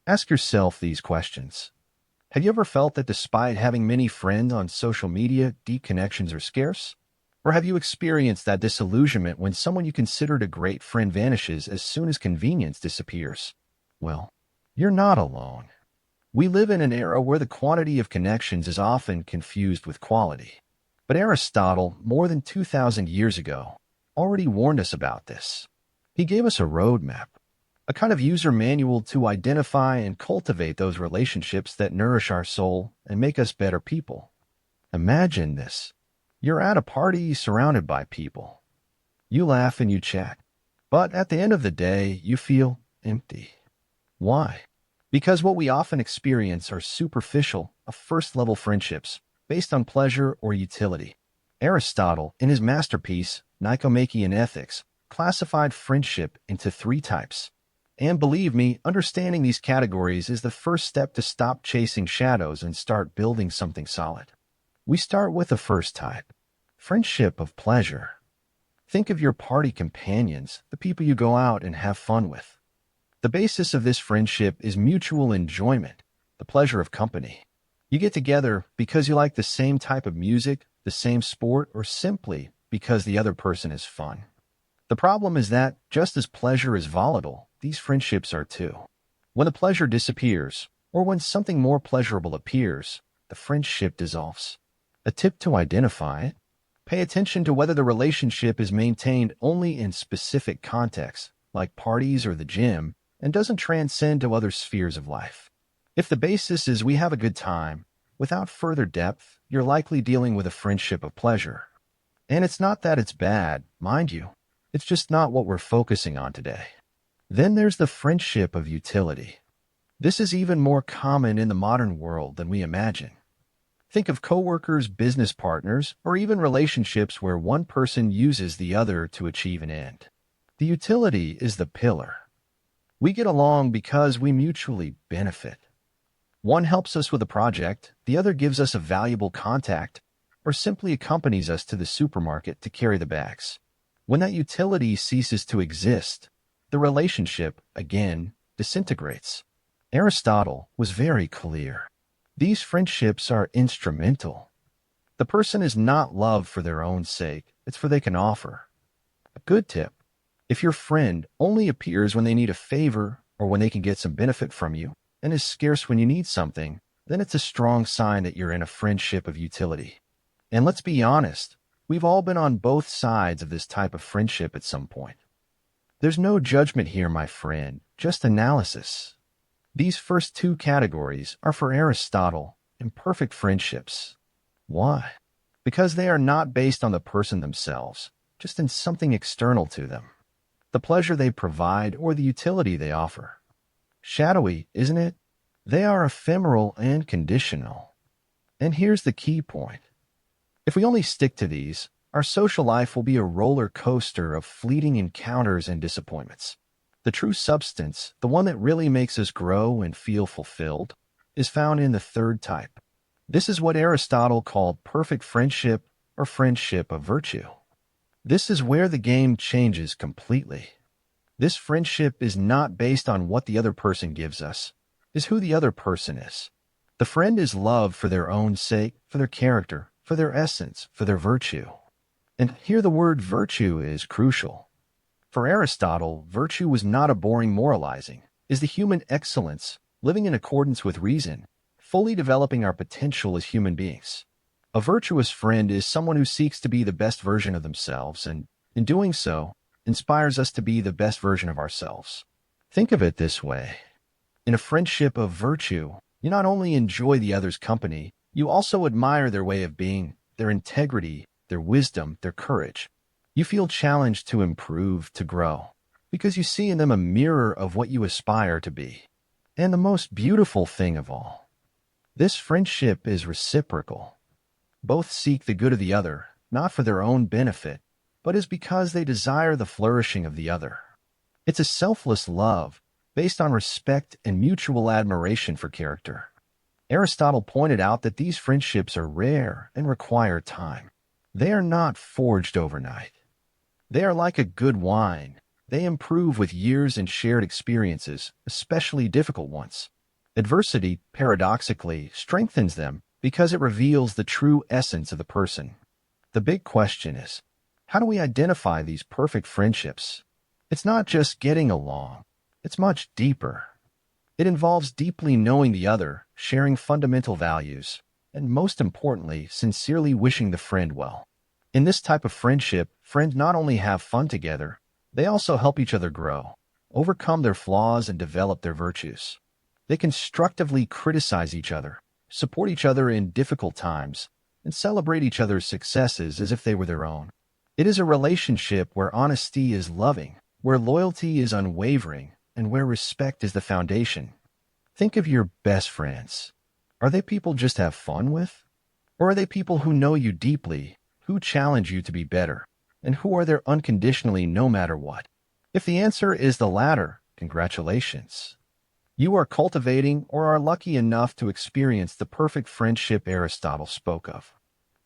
Ask yourself these questions. Have you ever felt that despite having many friends on social media, deep connections are scarce? Or have you experienced that disillusionment when someone you considered a great friend vanishes as soon as convenience disappears? Well, you're not alone. We live in an era where the quantity of connections is often confused with quality. But Aristotle, more than 2,000 years ago, already warned us about this. He gave us a roadmap, a kind of user manual to identify and cultivate those relationships that nourish our soul and make us better people. Imagine this. You're at a party surrounded by people. You laugh and you chat. But at the end of the day, you feel empty. Why? Because what we often experience are superficial, first-level friendships based on pleasure or utility. Aristotle, in his masterpiece, Nicomachean Ethics, classified friendship into three types. And believe me, understanding these categories is the first step to stop chasing shadows and start building something solid. We start with the first type, friendship of pleasure. Think of your party companions, the people you go out and have fun with. The basis of this friendship is mutual enjoyment, the pleasure of company. You get together because you like the same type of music, the same sport, or simply because the other person is fun. The problem is that, just as pleasure is volatile, these friendships are too. When the pleasure disappears, or when something more pleasurable appears, the friendship dissolves. A tip to identify it: pay attention to whether the relationship is maintained only in specific contexts, like parties or the gym, and doesn't transcend to other spheres of life. If the basis is we have a good time, without further depth, you're likely dealing with a friendship of pleasure. And it's not that it's bad, mind you. It's just not what we're focusing on today. Then there's the friendship of utility. This is even more common in the modern world than we imagine. Think of coworkers, business partners, or even relationships where one person uses the other to achieve an end. The utility is the pillar. We get along because we mutually benefit. One helps us with a project, the other gives us a valuable contact, or simply accompanies us to the supermarket to carry the bags. When that utility ceases to exist, the relationship, again, disintegrates. Aristotle was very clear. These friendships are instrumental. The person is not loved for their own sake, it's for they can offer. A good tip: if your friend only appears when they need a favor or when they can get some benefit from you, and is scarce when you need something, then it's a strong sign that you're in a friendship of utility. And let's be honest, we've all been on both sides of this type of friendship at some point. There's no judgment here, my friend, just analysis. These first two categories are for Aristotle imperfect friendships. Why? Because they are not based on the person themselves, just in something external to them. The pleasure they provide or the utility they offer. Shadowy, isn't it? They are ephemeral and conditional. And here's the key point. If we only stick to these, our social life will be a roller coaster of fleeting encounters and disappointments. The true substance, the one that really makes us grow and feel fulfilled, is found in the third type. This is what Aristotle called perfect friendship or friendship of virtue. This is where the game changes completely. This friendship is not based on what the other person gives us, it's who the other person is. The friend is loved for their own sake, for their character, for their essence, for their virtue. And here the word virtue is crucial. For Aristotle, virtue was not a boring moralizing, is the human excellence, living in accordance with reason, fully developing our potential as human beings. A virtuous friend is someone who seeks to be the best version of themselves and, in doing so, inspires us to be the best version of ourselves. Think of it this way. In a friendship of virtue, you not only enjoy the other's company, you also admire their way of being, their integrity, their wisdom, their courage. You feel challenged to improve, to grow, because you see in them a mirror of what you aspire to be. And the most beautiful thing of all, this friendship is reciprocal. Both seek the good of the other, not for their own benefit, but is because they desire the flourishing of the other. It's a selfless love, based on respect and mutual admiration for character. Aristotle pointed out that these friendships are rare and require time. They are not forged overnight. They are like a good wine. They improve with years and shared experiences, especially difficult ones. Adversity, paradoxically, strengthens them because it reveals the true essence of the person. The big question is, how do we identify these perfect friendships? It's not just getting along. It's much deeper. It involves deeply knowing the other, sharing fundamental values, and most importantly, sincerely wishing the friend well. In this type of friendship, friends not only have fun together, they also help each other grow, overcome their flaws, and develop their virtues. They constructively criticize each other, support each other in difficult times, and celebrate each other's successes as if they were their own. It is a relationship where honesty is loving, where loyalty is unwavering, and where respect is the foundation. Think of your best friends. Are they people just have fun with? Or are they people who know you deeply, who challenge you to be better, and who are there unconditionally no matter what? If the answer is the latter, congratulations. You are cultivating or are lucky enough to experience the perfect friendship Aristotle spoke of.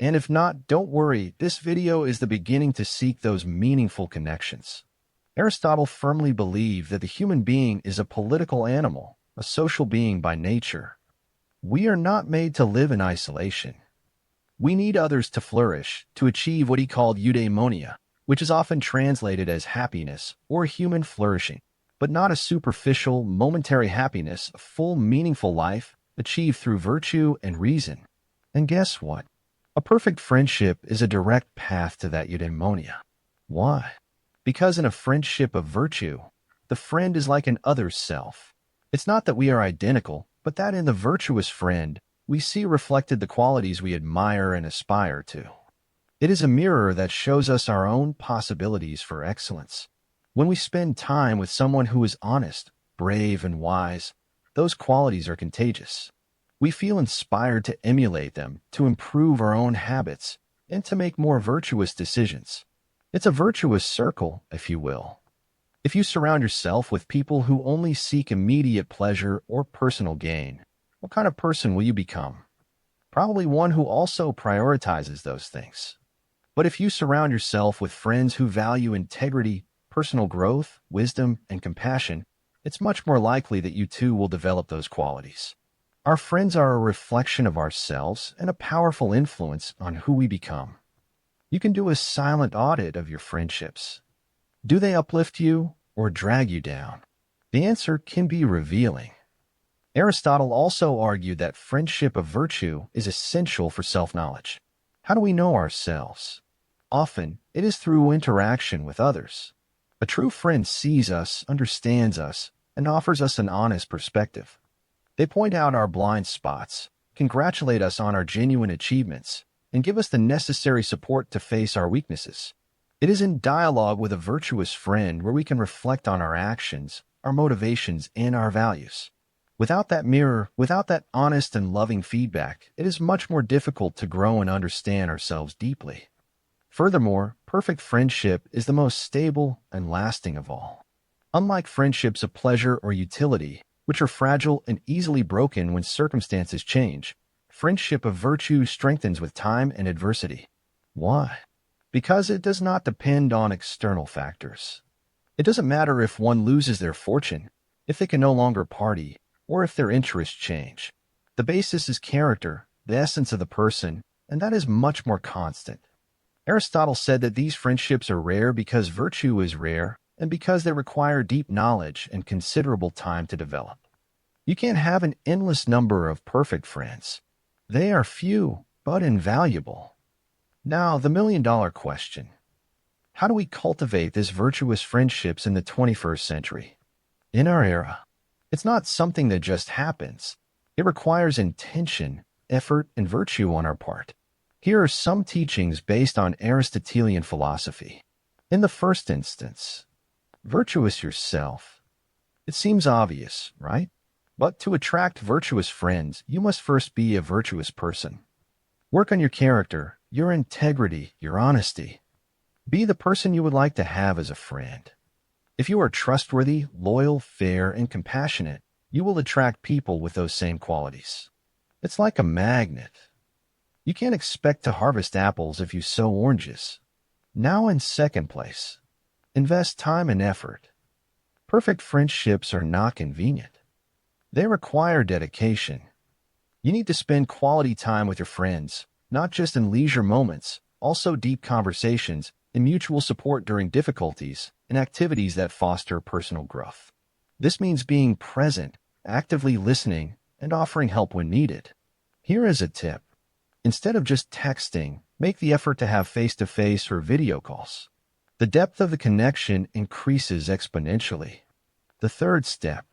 And if not, don't worry, this video is the beginning to seek those meaningful connections. Aristotle firmly believed that the human being is a political animal, a social being by nature. We are not made to live in isolation. We need others to flourish, to achieve what he called eudaimonia, which is often translated as happiness or human flourishing, but not a superficial, momentary happiness, a full, meaningful life achieved through virtue and reason. And guess what? A perfect friendship is a direct path to that eudaimonia. Why? Because in a friendship of virtue, the friend is like an other self. It's not that we are identical, but that in the virtuous friend, we see reflected the qualities we admire and aspire to. It is a mirror that shows us our own possibilities for excellence. When we spend time with someone who is honest, brave, and wise, those qualities are contagious. We feel inspired to emulate them, to improve our own habits, and to make more virtuous decisions. It's a virtuous circle, if you will. If you surround yourself with people who only seek immediate pleasure or personal gain, what kind of person will you become? Probably one who also prioritizes those things. But if you surround yourself with friends who value integrity, personal growth, wisdom, and compassion, it's much more likely that you too will develop those qualities. Our friends are a reflection of ourselves and a powerful influence on who we become. You can do a silent audit of your friendships. Do they uplift you or drag you down? The answer can be revealing. Aristotle also argued that friendship of virtue is essential for self-knowledge. How do we know ourselves? Often, it is through interaction with others. A true friend sees us, understands us, and offers us an honest perspective. They point out our blind spots, congratulate us on our genuine achievements, and give us the necessary support to face our weaknesses. It is in dialogue with a virtuous friend where we can reflect on our actions, our motivations, and our values. Without that mirror, without that honest and loving feedback, it is much more difficult to grow and understand ourselves deeply. Furthermore, perfect friendship is the most stable and lasting of all. Unlike friendships of pleasure or utility, which are fragile and easily broken when circumstances change, friendship of virtue strengthens with time and adversity. Why? Because it does not depend on external factors. It doesn't matter if one loses their fortune, if they can no longer party, or if their interests change. The basis is character, the essence of the person, and that is much more constant. Aristotle said that these friendships are rare because virtue is rare and because they require deep knowledge and considerable time to develop. You can't have an endless number of perfect friends. They are few, but invaluable. Now, the million-dollar question. How do we cultivate these virtuous friendships in the 21st century? In our era, it's not something that just happens. It requires intention, effort, and virtue on our part. Here are some teachings based on Aristotelian philosophy. In the first instance, virtuous yourself. It seems obvious, right? But to attract virtuous friends, you must first be a virtuous person. Work on your character, your integrity, your honesty. Be the person you would like to have as a friend. If you are trustworthy, loyal, fair, and compassionate, you will attract people with those same qualities. It's like a magnet. You can't expect to harvest apples if you sow oranges. Now in second place, Invest time and effort. Perfect friendships are not convenient. They require dedication. You need to spend quality time with your friends, not just in leisure moments, also deep conversations and mutual support during difficulties and activities that foster personal growth. This means being present, actively listening, and offering help when needed. Here is a tip. Instead of just texting, make the effort to have face-to-face or video calls. The depth of the connection increases exponentially. The third step,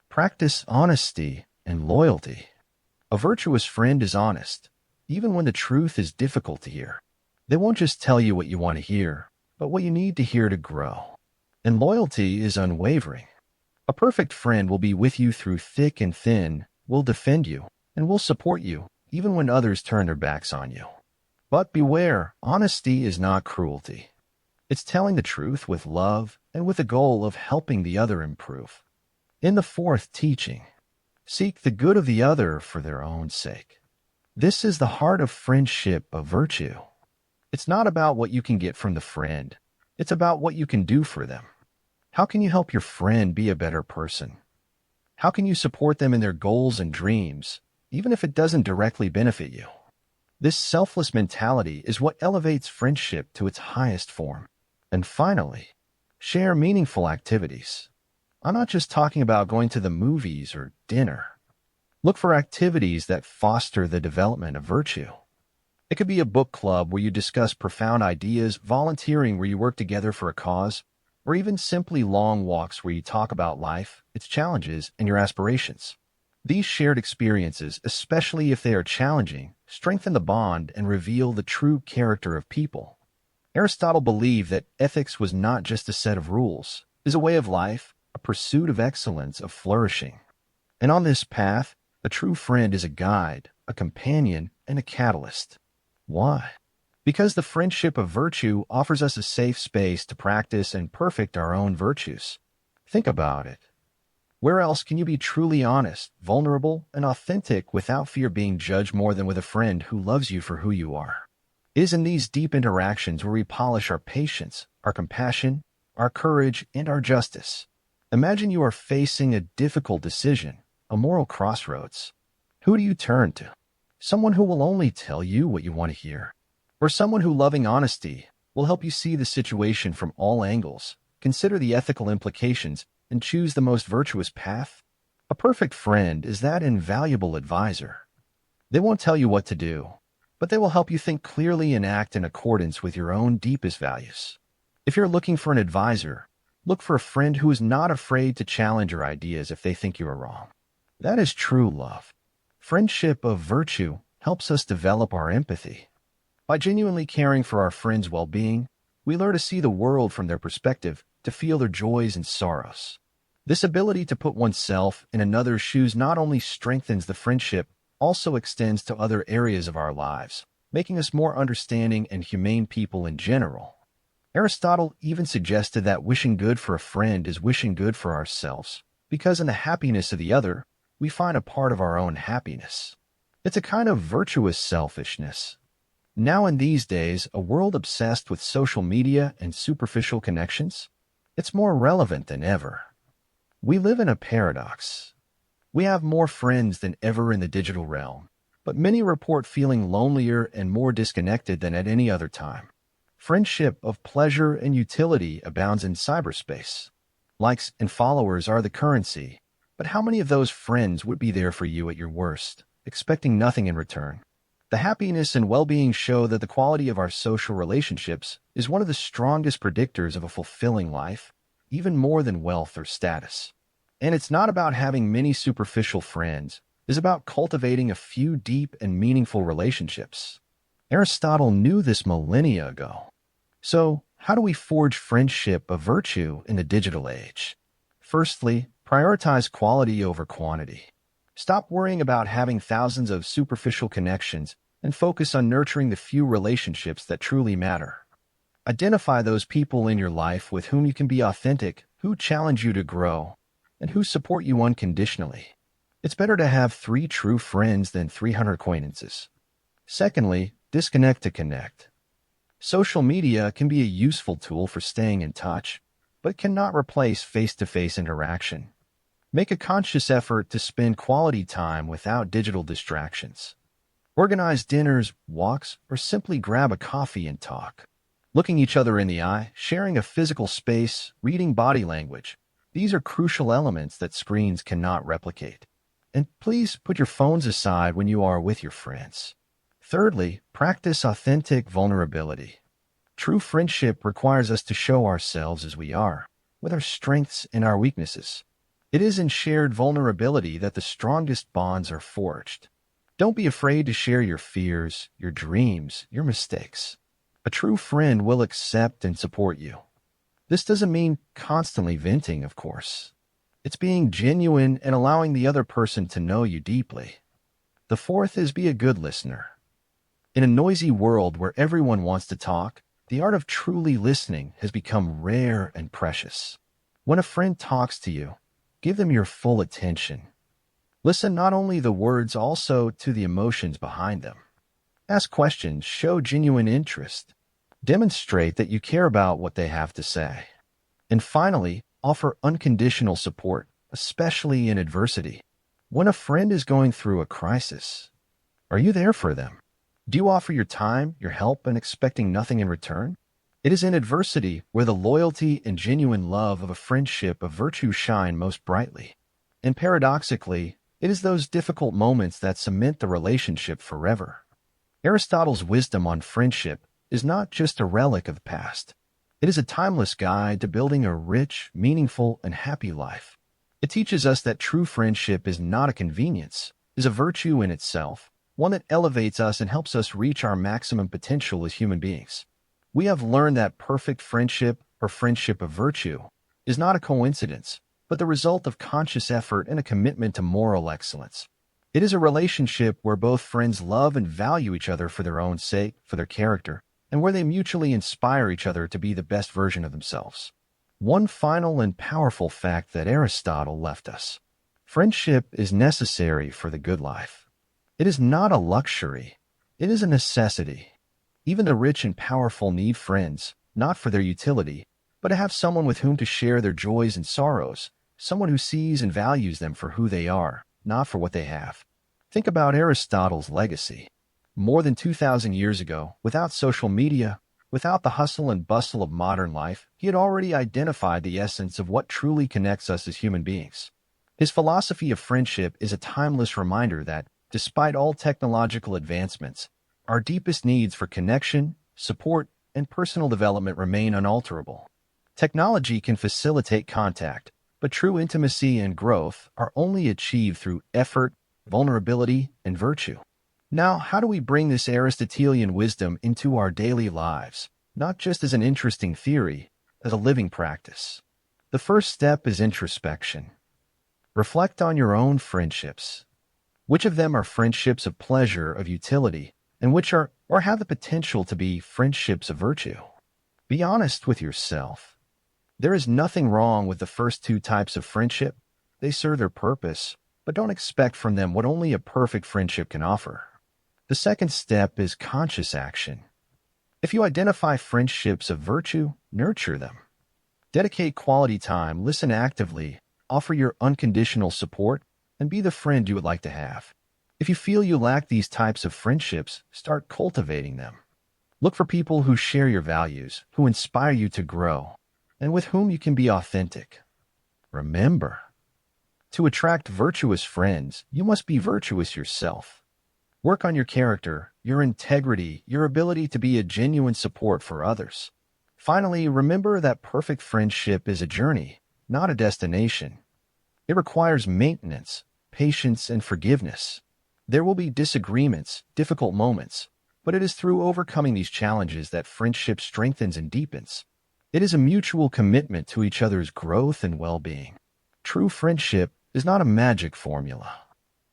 practice honesty and loyalty. A virtuous friend is honest, even when the truth is difficult to hear. They won't just tell you what you want to hear, but what you need to hear to grow. And loyalty is unwavering. A perfect friend will be with you through thick and thin, will defend you, and will support you, even when others turn their backs on you. But beware, honesty is not cruelty. It's telling the truth with love and with the goal of helping the other improve. In the fourth teaching, seek the good of the other for their own sake. This is the heart of friendship, of virtue. It's not about what you can get from the friend. It's about what you can do for them. How can you help your friend be a better person? How can you support them in their goals and dreams, even if it doesn't directly benefit you? This selfless mentality is what elevates friendship to its highest form. And finally, share meaningful activities. I'm not just talking about going to the movies or dinner. Look for activities that foster the development of virtue. It could be a book club where you discuss profound ideas, volunteering where you work together for a cause, or even simply long walks where you talk about life, its challenges, and your aspirations. These shared experiences, especially if they are challenging, strengthen the bond and reveal the true character of people. Aristotle believed that ethics was not just a set of rules, it is a way of life, a pursuit of excellence, of flourishing. And on this path, a true friend is a guide, a companion, and a catalyst. Why? Because the friendship of virtue offers us a safe space to practice and perfect our own virtues. Think about it. Where else can you be truly honest, vulnerable, and authentic without fear being judged more than with a friend who loves you for who you are? It is in these deep interactions where we polish our patience, our compassion, our courage, and our justice. Imagine you are facing a difficult decision, a moral crossroads. Who do you turn to? Someone who will only tell you what you want to hear, or someone who, loving honesty, will help you see the situation from all angles, consider the ethical implications, and choose the most virtuous path? A perfect friend is that invaluable advisor. They won't tell you what to do, but they will help you think clearly and act in accordance with your own deepest values. If you're looking for an advisor, look for a friend who is not afraid to challenge your ideas if they think you are wrong. That is true love. Friendship of virtue helps us develop our empathy. By genuinely caring for our friends' well-being, we learn to see the world from their perspective, to feel their joys and sorrows. This ability to put oneself in another's shoes not only strengthens the friendship, also extends to other areas of our lives, making us more understanding and humane people in general. Aristotle even suggested that wishing good for a friend is wishing good for ourselves, because in the happiness of the other, we find a part of our own happiness. It's a kind of virtuous selfishness. Now in these days, a world obsessed with social media and superficial connections, it's more relevant than ever. We live in a paradox. We have more friends than ever in the digital realm, but many report feeling lonelier and more disconnected than at any other time. Friendship of pleasure and utility abounds in cyberspace. Likes and followers are the currency, but how many of those friends would be there for you at your worst, expecting nothing in return? The happiness and well-being show that the quality of our social relationships is one of the strongest predictors of a fulfilling life, even more than wealth or status. And it's not about having many superficial friends. It's about cultivating a few deep and meaningful relationships. Aristotle knew this millennia ago. So, how do we forge friendship of virtue in the digital age? Firstly, prioritize quality over quantity. Stop worrying about having thousands of superficial connections and focus on nurturing the few relationships that truly matter. Identify those people in your life with whom you can be authentic, who challenge you to grow, and who support you unconditionally. It's better to have 3 true friends than 300 acquaintances. Secondly, disconnect to connect. Social media can be a useful tool for staying in touch, but cannot replace face-to-face interaction. Make a conscious effort to spend quality time without digital distractions. Organize dinners, walks, or simply grab a coffee and talk. Looking each other in the eye, sharing a physical space, reading body language. These are crucial elements that screens cannot replicate. And please put your phones aside when you are with your friends. Thirdly, practice authentic vulnerability. True friendship requires us to show ourselves as we are, with our strengths and our weaknesses. It is in shared vulnerability that the strongest bonds are forged. Don't be afraid to share your fears, your dreams, your mistakes. A true friend will accept and support you. This doesn't mean constantly venting, of course. It's being genuine and allowing the other person to know you deeply. The fourth is be a good listener. In a noisy world where everyone wants to talk, the art of truly listening has become rare and precious. When a friend talks to you, give them your full attention. Listen not only the words, also to the emotions behind them. Ask questions, show genuine interest. Demonstrate that you care about what they have to say. And finally, offer unconditional support, especially in adversity. When a friend is going through a crisis, are you there for them? Do you offer your time, your help, and expecting nothing in return? It is in adversity where the loyalty and genuine love of a friendship of virtue shine most brightly. And paradoxically, it is those difficult moments that cement the relationship forever. Aristotle's wisdom on friendship is not just a relic of the past. It is a timeless guide to building a rich, meaningful, and happy life. It teaches us that true friendship is not a convenience, it is a virtue in itself, one that elevates us and helps us reach our maximum potential as human beings. We have learned that perfect friendship, or friendship of virtue, is not a coincidence, but the result of conscious effort and a commitment to moral excellence. It is a relationship where both friends love and value each other for their own sake, for their character, and where they mutually inspire each other to be the best version of themselves. One final and powerful fact that Aristotle left us. Friendship is necessary for the good life. It is not a luxury. It is a necessity. Even the rich and powerful need friends, not for their utility, but to have someone with whom to share their joys and sorrows, someone who sees and values them for who they are, not for what they have. Think about Aristotle's legacy. More than 2,000 years ago, without social media, without the hustle and bustle of modern life, he had already identified the essence of what truly connects us as human beings. His philosophy of friendship is a timeless reminder that, despite all technological advancements, our deepest needs for connection, support, and personal development remain unalterable. Technology can facilitate contact, but true intimacy and growth are only achieved through effort, vulnerability, and virtue. Now, how do we bring this Aristotelian wisdom into our daily lives, not just as an interesting theory, as a living practice? The first step is introspection. Reflect on your own friendships. Which of them are friendships of pleasure, of utility, and which are, or have the potential to be, friendships of virtue? Be honest with yourself. There is nothing wrong with the first two types of friendship. They serve their purpose, but don't expect from them what only a perfect friendship can offer. The second step is conscious action. If you identify friendships of virtue, nurture them. Dedicate quality time, listen actively, offer your unconditional support, and be the friend you would like to have. If you feel you lack these types of friendships, start cultivating them. Look for people who share your values, who inspire you to grow, and with whom you can be authentic. Remember, to attract virtuous friends, you must be virtuous yourself. Work on your character, your integrity, your ability to be a genuine support for others. Finally, remember that perfect friendship is a journey, not a destination. It requires maintenance, patience, and forgiveness. There will be disagreements, difficult moments, but it is through overcoming these challenges that friendship strengthens and deepens. It is a mutual commitment to each other's growth and well-being. True friendship is not a magic formula.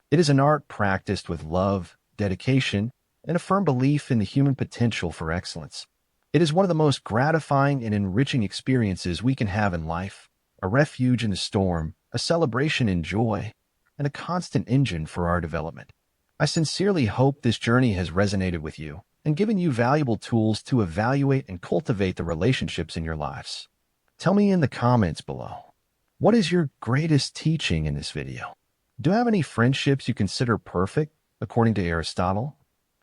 It is an art practiced with love, dedication, and a firm belief in the human potential for excellence. It is one of the most gratifying and enriching experiences we can have in life, a refuge in the storm, a celebration in joy, and a constant engine for our development. I sincerely hope this journey has resonated with you, and given you valuable tools to evaluate and cultivate the relationships in your lives. Tell me in the comments below, what is your greatest teaching in this video? Do you have any friendships you consider perfect, according to Aristotle?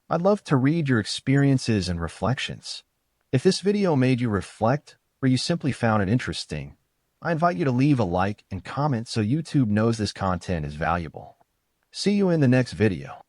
I'd love to read your experiences and reflections. If this video made you reflect, or you simply found it interesting, I invite you to leave a like and comment so YouTube knows this content is valuable. See you in the next video.